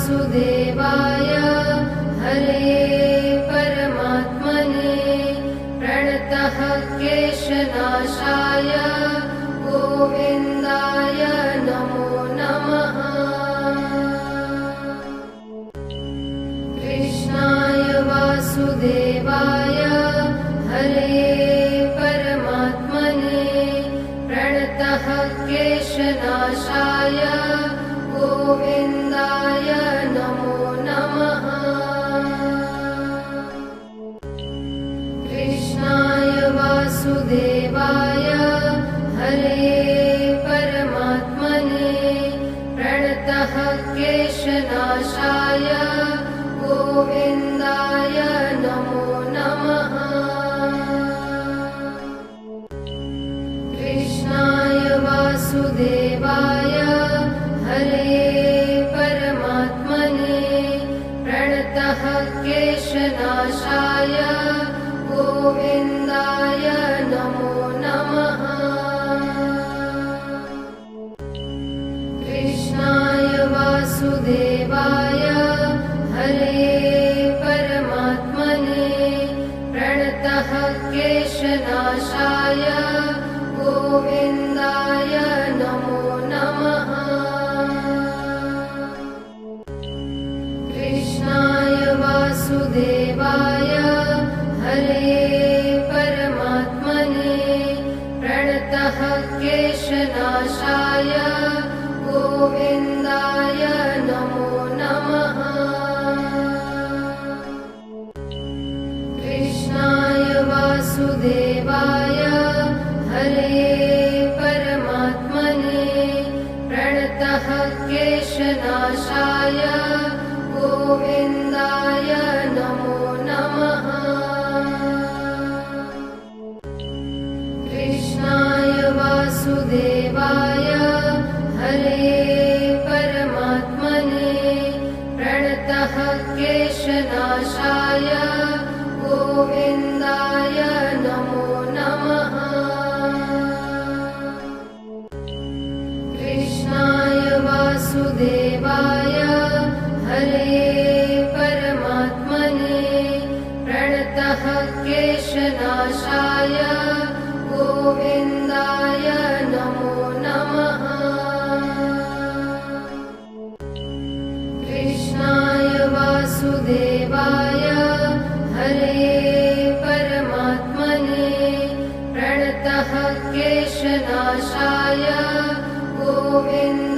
वासुदेवाय हरे परमात्मने प्रणतः क्लेशनाशाय गोविन्दाय नमो नमः। कृष्णाय वासुदेवाय हरे परमात्मने प्रणतः क्लेशनाशाय गोविन्दाय नमो नमः। कृष्णाय वासुदेवाय हरे परमात्मने प्रणतः क्लेशनाशाय गोविन्दाय नमो नमः। कृष्णाय वासुदेवाय हरे परमात्मने प्रणतः क्लेशनाशाय गोविन्दाय नमो नमः। कृष्णाय वासुदेवाय हरे परमात्मने प्रणतः क्लेशनाशाय गोविन्दाय नमो नमः। कृष्णाय वासुदेवाय हरे परमात्मने प्रणतः क्लेशनाशाय गोविन्दाय नमो नमः। कृष्णाय वासुदेवाय हरे परमात्मने प्रणतः क्लेशनाशाय गोविन्दाय नमो नमः। कृष्णाय वासुदेवाय हरे परमात्मने प्रणतः क्लेशनाशाय गोविन्दाय नमो नमः। कृष्णाय वासुदेवाय हरे परमात्मने प्रणतः क्लेशनाशाय गोविन्दाय नमो नमः। कृष्णाय वासुदेवाय हरे परमात्मने प्रणतः क्लेशनाशाय गोविन्दाय